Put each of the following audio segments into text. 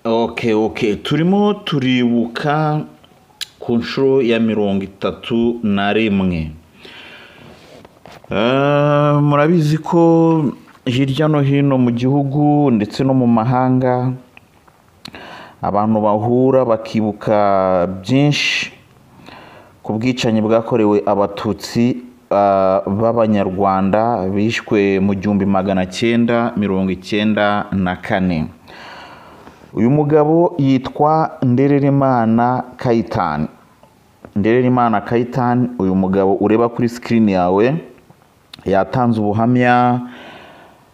Okay. Turimo turibuka ku nshuro ya 31. Murabizi ko hirya no hino mu gihugu ndetse no mu mahanga abantu bahura bakibuka byinshi ku bwicanyi bwakorewe abatutsi b'abanyarwanda bishwe mu 1994. uyu mugabo yitwa Ndererimana Kayitani. Ndererimana Kayitani, uyu mugabo ureba kuri screen yawe yatanze ubuhamya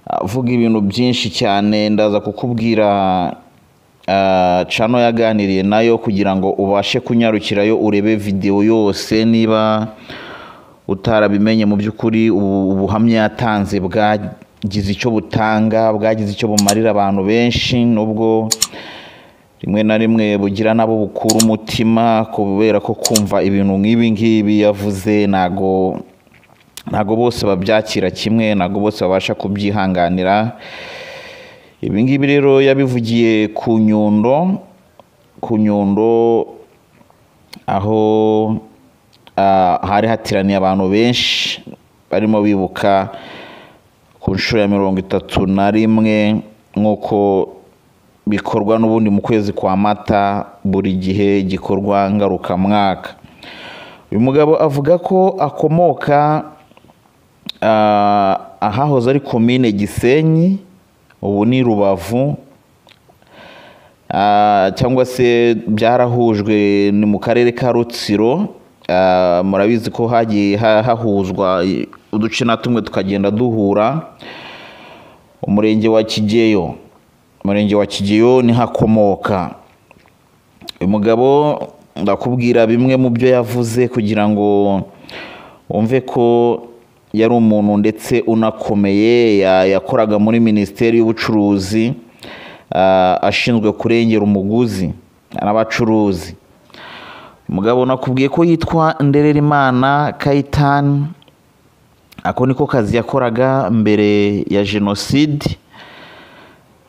avuga ibintu byinshi cyane. Ndaza kukubwira channel yaganiriye nayo kugira ngo ubashe kunyarukirayo urebe video yose niba utarabimenye. Mu by'ukuri ubuhamya yatanze bwagize icyo butanga, bwagize icyo bumarira abantu benshi, nubwo rimwe na rimwe bugira nabo bukura umutima kubera ko kumva ibintu nk'ibi ngibi yavuze nago bose babyakira kimwe, nago bose babasha kubyihanganira. Ibi ngibi rero yabivugiye ku Nyundo aho hari hatiraniye abantu benshi barimo bibuka ku nshuro ya 31 nk'uko bikorwa n'ubundi mu kwezi kwa Mata, buri gihe gikorwa ngarukamwaka. Uyu mugabo avuga ko akomoka ahahoze ari komine Gisenyi, ubu ni Rubavu, cyangwa se byarahujwe ni mu karere ka Rutsiro. Murabizi ko hagiye hahuzwa uduce na tumwe tukagenda duhura. Umurenge wa Kigeyo ni hakomoka uyu mugabo. Ndakubwira bimwe mu byo yavuze kugira ngo wumve ko yari umuntu ndetse unakomeye. Yakoraga muri Minisiteri y'Ubucuruzi, ashinzwe kurengera umuguzi n'abacuruzi. Umugabo nakubwiye ko yitwa Ndererimana Kayitani. Ako niko kazi yakoraga mbere ya Jenoside.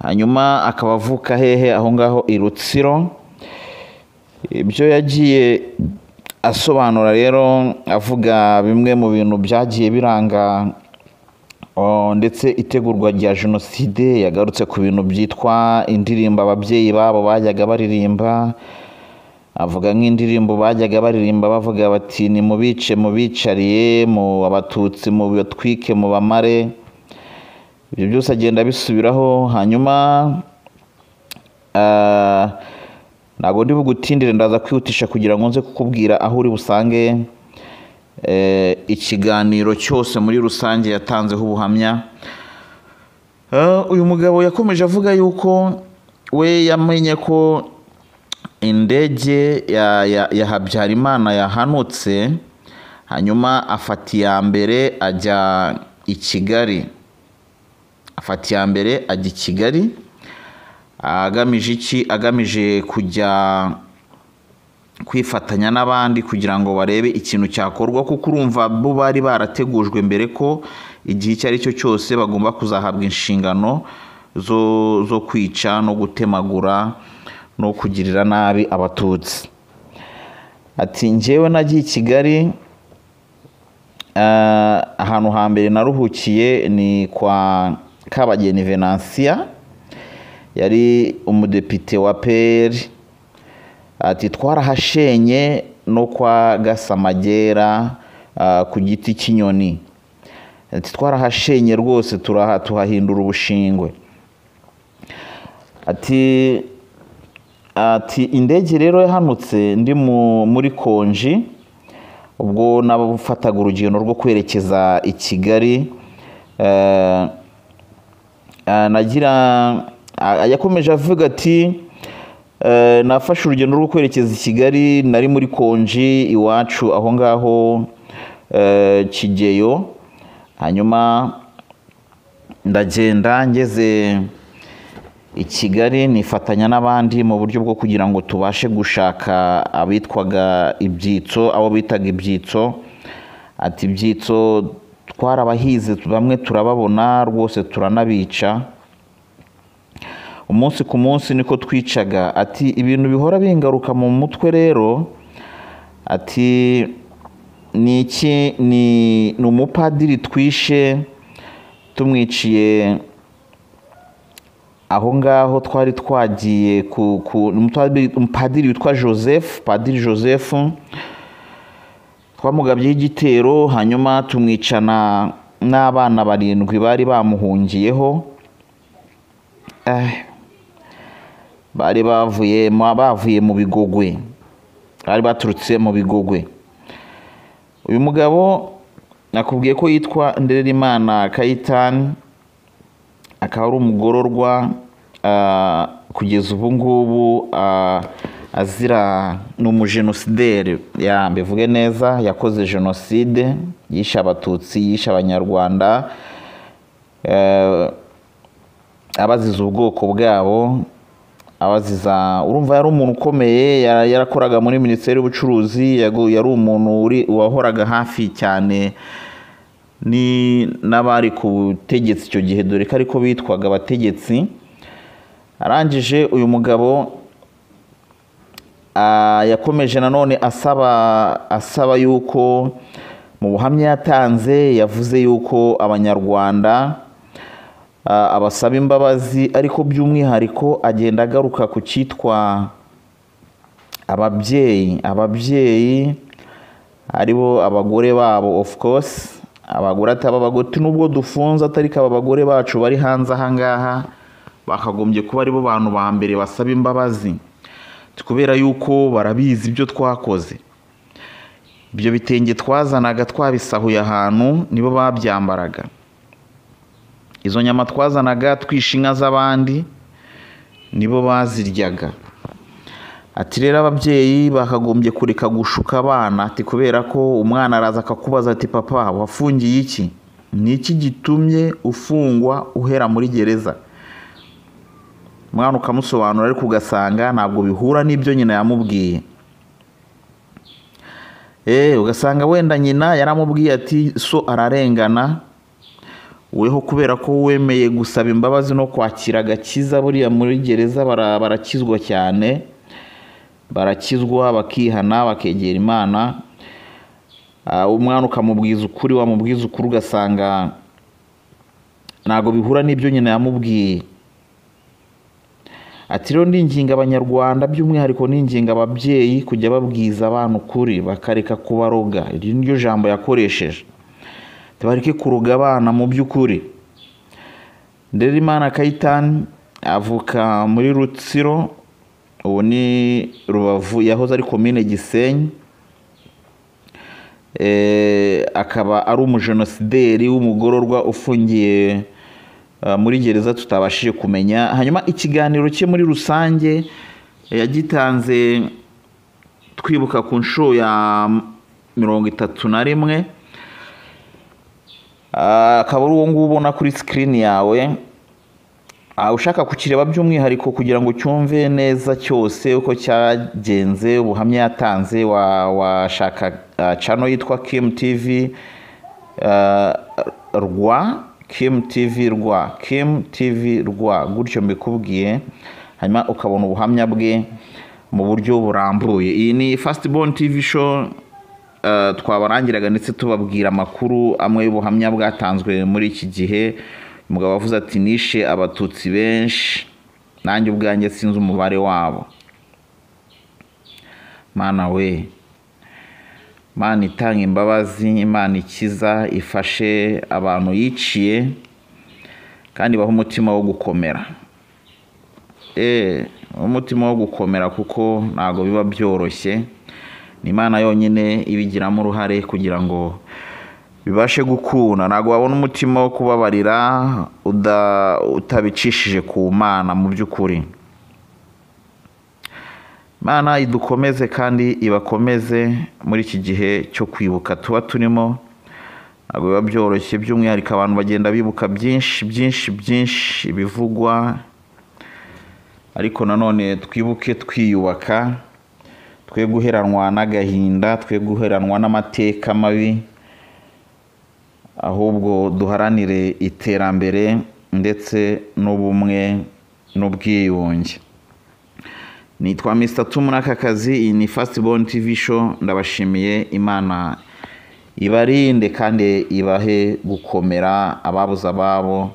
Hanyuma akaba avuka hehe aho ngaho i Rutsiro. Ibyo yagiye asobanura rero, avuga bimwe mu bintu byagiye biranga ndetse itegurwa rya Jenoside. Yagarutse ku bintu byitwa indirimbo ababyeyi babo bajyaga baririmba. Avuga nk'indirimbo bajyaga baririmba bavuga bati ni mubice mubicariye, mu abatutsi mu batwike mu bamare. Ibyo byose agenda bisubiraho. Hanyuma ntago ndi bugutindire, ndaza kwihutisha kugira ngo nze kukubwira aho uri busange ikiganiro cyose muri rusange yatanzeho ubuhamya. Uyu mugabo yakomeje avuga yuko we yamenye ko indege ya Habyarimana yahanutse, hanyuma afata iya mbere ajya i Kigali. Agamije iki? Agamije kujya kwifatanya n'abandi kugira ngo barebe ikintu cyakorwa, kuko urumva bo bari barategujwe mbere ko igihe icyo ari cyo cyose bagomba kuzahabwa inshingano zo kwica no gutemagura no kugirira nabi abatutsi. Ati njyewe nagiye i Kigali, ahantu hambere naruhukiye ni kwa Kabageni Venantia, yari umudepite wa PL. Ati twarahashenye no kwa Gasamagera ku giti cy'inyoni. Ati twarahashenye rwose tuhahindura ubushingwe. Ati indege rero yahanutse ndi muri konji, ubwo nabafataga urugendo rwo kwerekeza i Kigali. Yakomeje avuga ati nafashe urugendo rwo kwerekeza i Kigali, nari muri konji iwacu aho ngaho Kigeyo. Hanyuma ndagenda ngeze i Kigali nifatanya n'abandi mu buryo bwo kugira ngo tubashe gushaka abitwaga ibyitso, abo bitaga ibyitso. Ati ibyitso twarabahize, bamwe turababona rwose turanabica. umunsi ku munsi niko twicaga. Ati ibintu bihora bingaruka mu mutwe rero, ati ni umupadiri twishe, tumwiciye aho ngaho twari twagiye umupadiri witwa Joseph, Padiri Joseph, twamugabyeho igitero, hanyuma tumwicana n'abana 7 bari bamuhungiyeho. Bari bavuye mu Bigogwe, bari baturutse mu Bigogwe. Uyu mugabo nakubwiye ko yitwa Ndererimana Kayitani, akaba ari umugororwa kugeza ubu ngubu, azira n'umujenosideri, mbivuge neza, yakoze jenoside, yishe Abatutsi, yishe Abanyarwanda, abaziza ubwoko bwabo, abaziza, urumva yari umuntu ukomeye, yarakoraga muri Minisiteri y'Ubucuruzi, yari umuntu wahoraga hafi cyane n'abari ku butegetsi icyo gihe, dore ko ariko bitwaga abategetsi. Arangije uyu mugabo yakomeje nanone asaba yuko mu buhamya yatanze, yavuze yuko Abanyarwanda abasaba imbabazi, ariko by'umwihariko agenda agaruka ku cyitwa ababyeyi aribo abagore babo, of course abagore abagoti nubwo dufunze, atari aba bagore bacu bari hanze aha ngaha bakagombye kuba aribo bantu ba mbere basaba imbabazi, kubera yuko barabizi ibyo twakoze. Ibyo bitenge twazanaga twabisahuye ahantu nibo babyambaraga, izo nyama twazanaga twishe inka z'abandi nibo baziryaga. Ati rero ababyeyi bakagombye kureka gushuka abana, ati kubera ko umwana araza akakubaza ati papa wafungiye iki, ni iki gitumye ufungwa uhera muri gereza? Umwana ukamusobanura ariko ugasanga ntabwo bihura n'ibyo nyina yamubwiye. Ugasanga wenda nyina yaramubwiye ati so ararengana, weho kubera ko wemeye gusaba imbabazi no kwakira agakiza, buriya muri gereza barakizwa cyane, barakizwa bakihana bakegera Imana. Umwana ukamubwiza ukuri, wamubwiza ukuri ugasanga ntabwo bihura n'ibyo nyina yamubwiye. Ati rero ndinginga Abanyarwanda, by'umwihariko ndinginga ababyeyi kujya babwiza abana ukuri, bakareka kubaroga. Iri niryo jambo yakoresheje, bareke kuroga abana mu by'ukuri. Ndererimana Kayitani avuka muri Rutsiro, ubu ni Rubavu, yahoze ari komine Gisenyi. Akaba ari umujenosideri w'umugororwa ufungiye muri gereza tutabashije kumenya. Hanyuma ikiganiro cye muri rusange yagitanze twibuka ku nshuro ya 31. Akaba ari uwo nguwo ubona kuri screen yawe. Ushaka kukireba by'umwihariko kugira ngo cyumve neza cyose uko cyagenze, ubuhamya yatanze, washaka channel yitwa Kim TV Rwa, Kim TV Rwa, gutyo mbikubwiye, hanyuma ukabona ubuhamya bwe mu buryo burambuye. Iyi ni Firstborn TV show, twabarangiraga ndetse tubabwira amakuru amwe y'ubuhamya bwatanzwe muri iki gihe. Umugabo avuze ati nishe Abatutsi benshi, nanjye ubwanjye sinzi umubare wabo. Mana we, Mana itanga imbabazi, Imana ikiza, ifashe abantu yiciye kandi baho umutima wo gukomera. Umutima wo gukomera, kuko ntago biba byoroshye. Ni Imana yonyine ibigiramo uruhare kugira ngo bibashe gukuna. Ntago wabona umutima wo kubabarira utabicishije ku Mana mu by'ukuri. Mana idukomeze kandi ibakomeze muri iki gihe cyo kwibuka tuba turimo. Ntago biba byoroshye, by'umwihariko abantu bagenda bibuka byinshi ibivugwa, ariko nanone twibuke twiyubaka, twe guheranwa n'agahinda, twe guheranwa n'amateka mabi, ahubwo duharanire iterambere ndetse n'ubumwe n'ubwiyunge. Nitwa Mr. Tu muri aka kazi. Iyi ni Firstborn TV show. Ndabashimiye. Imana ibarinde kandi ibahe gukomera, ababuze ababo